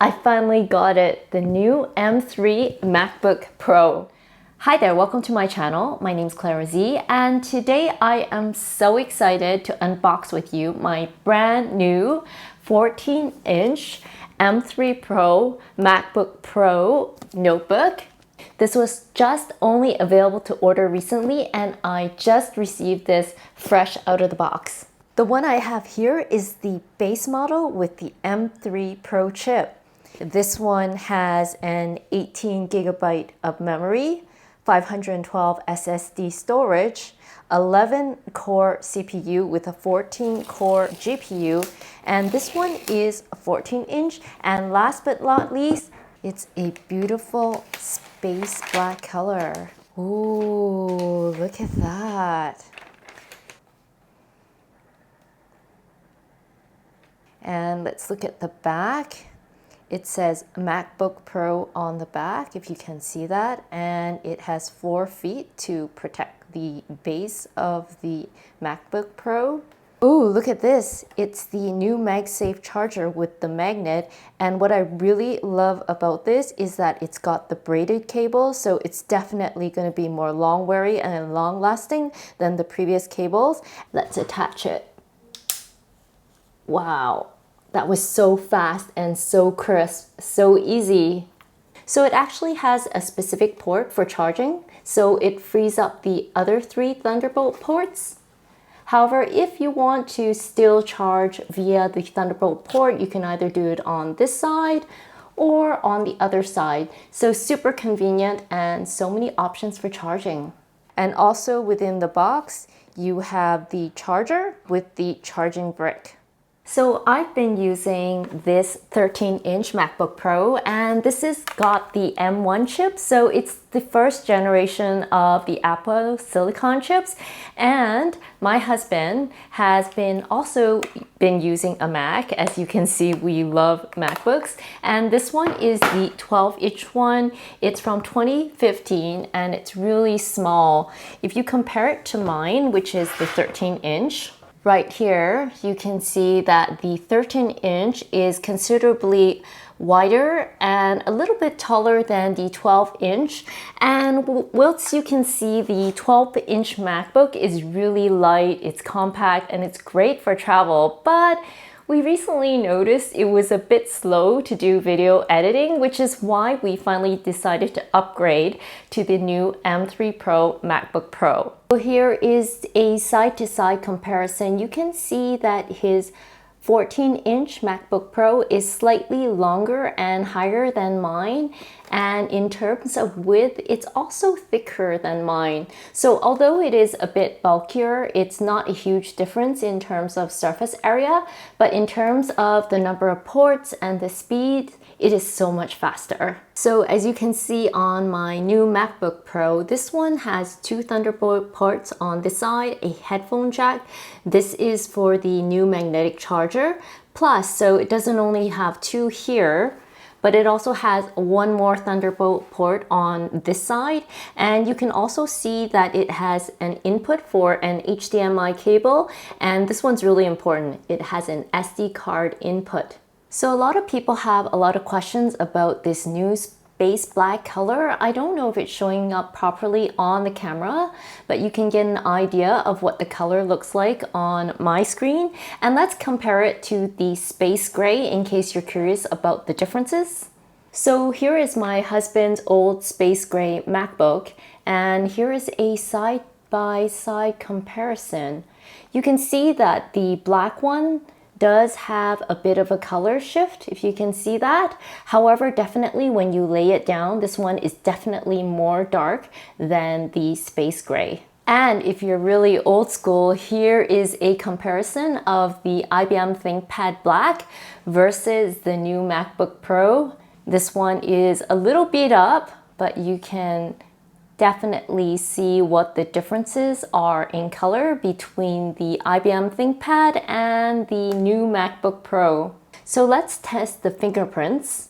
I finally got it, the new M3 MacBook Pro. Hi there, welcome to my channel. My name's Clara Z, and today I am so excited to unbox with you my brand new 14-inch M3 Pro MacBook Pro notebook. This was just only available to order recently, and I just received this fresh out of the box. The one I have here is the base model with the M3 Pro chip. This one has an 18 gigabyte of memory, 512 SSD storage, 11 core CPU with a 14 core GPU, and this one is a 14-inch. And last but not least, it's a beautiful space black color. Ooh, look at that. And let's look at the back. It says MacBook Pro on the back, if you can see that, and it has 4 feet to protect the base of the MacBook Pro. Ooh, look at this. It's the new MagSafe Charger with the magnet, and what I really love about this is that it's got the braided cable, so it's definitely going to be more long-weary and long-lasting than the previous cables. Let's attach it. Wow. That was so fast and so crisp, so easy. So it actually has a specific port for charging, so it frees up the other 3 Thunderbolt ports. However, if you want to still charge via the Thunderbolt port, you can either do it on this side or on the other side. So super convenient and so many options for charging. And also within the box, you have the charger with the charging brick. So I've been using this 13-inch MacBook Pro, and this has got the M1 chip, so it's the first generation of the Apple Silicon chips. And my husband has also been using a Mac. As you can see, we love MacBooks, and this one is the 12-inch one. It's from 2015, and it's really small. If you compare it to mine, which is the 13-inch, right here, you can see that the 13-inch is considerably wider and a little bit taller than the 12-inch. And whilst you can see the 12-inch MacBook is really light, it's compact, and it's great for travel, but we recently noticed it was a bit slow to do video editing, which is why we finally decided to upgrade to the new M3 Pro MacBook Pro. So here is a side-to-side comparison. You can see that his 14-inch MacBook Pro is slightly longer and higher than mine, and in terms of width, it's also thicker than mine. So although it is a bit bulkier, it's not a huge difference in terms of surface area, but in terms of the number of ports and the speed, it is so much faster. So as you can see on my new MacBook Pro, this one has 2 Thunderbolt ports on this side, a headphone jack. This is for the new magnetic charger. Plus, so it doesn't only have 2 here, but it also has 1 more Thunderbolt port on this side. And you can also see that it has an input for an HDMI cable. And this one's really important. It has an SD card input. So a lot of people have a lot of questions about this new space black color. I don't know if it's showing up properly on the camera, but you can get an idea of what the color looks like on my screen. And let's compare it to the space gray in case you're curious about the differences. So here is my husband's old space gray MacBook, and here is a side-by-side comparison. You can see that the black one does have a bit of a color shift, if you can see that. However, definitely when you lay it down, this one is definitely more dark than the space gray. And if you're really old school, here is a comparison of the IBM ThinkPad Black versus the new MacBook Pro. This one is a little beat up, but you can definitely see what the differences are in color between the IBM ThinkPad and the new MacBook Pro. So let's test the fingerprints,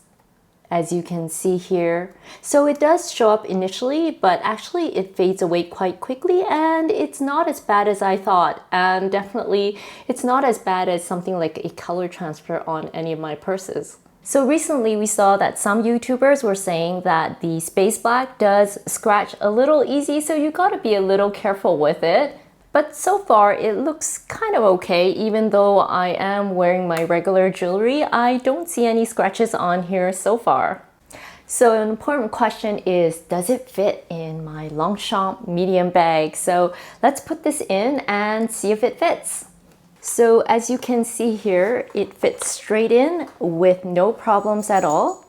as you can see here. So it does show up initially, but actually it fades away quite quickly, and it's not as bad as I thought. And definitely it's not as bad as something like a color transfer on any of my purses. So recently we saw that some YouTubers were saying that the Space Black does scratch a little easy, so you gotta be a little careful with it. But so far it looks kind of okay. Even though I am wearing my regular jewelry, I don't see any scratches on here so far. So an important question is, does it fit in my Longchamp medium bag? So let's put this in and see if it fits. So as you can see here, it fits straight in with no problems at all.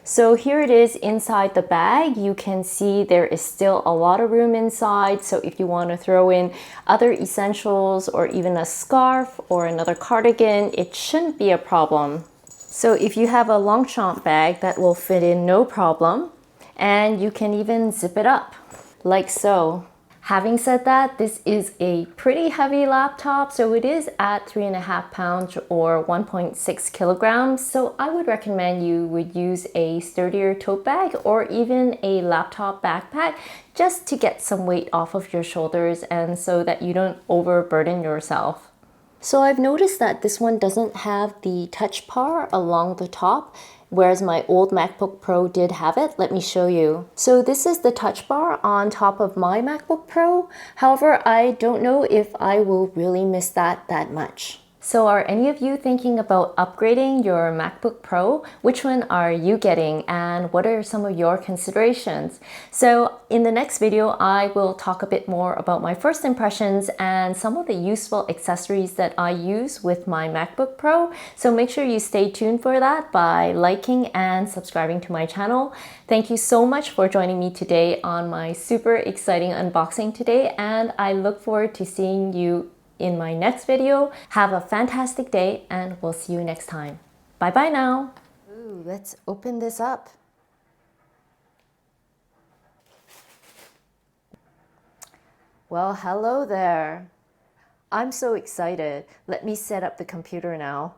So here it is inside the bag. You can see there is still a lot of room inside. So if you want to throw in other essentials or even a scarf or another cardigan, it shouldn't be a problem. So if you have a Longchamp bag, that will fit in no problem. And you can even zip it up like so. Having said that, this is a pretty heavy laptop, so it is at 3.5 pounds or 1.6 kilograms. So I would recommend you would use a sturdier tote bag or even a laptop backpack just to get some weight off of your shoulders and so that you don't overburden yourself. So I've noticed that this one doesn't have the touch bar along the top, whereas my old MacBook Pro did have it. Let me show you. So this is the touch bar on top of my MacBook Pro. However, I don't know if I will really miss that much. So are any of you thinking about upgrading your MacBook Pro? Which one are you getting and what are some of your considerations? So in the next video, I will talk a bit more about my first impressions and some of the useful accessories that I use with my MacBook Pro. So make sure you stay tuned for that by liking and subscribing to my channel. Thank you so much for joining me today on my super exciting unboxing today, and I look forward to seeing you in my next video. Have a fantastic day and we'll see you next time. Bye bye now. Ooh, let's open this up. Well, hello there. I'm so excited. Let me set up the computer now.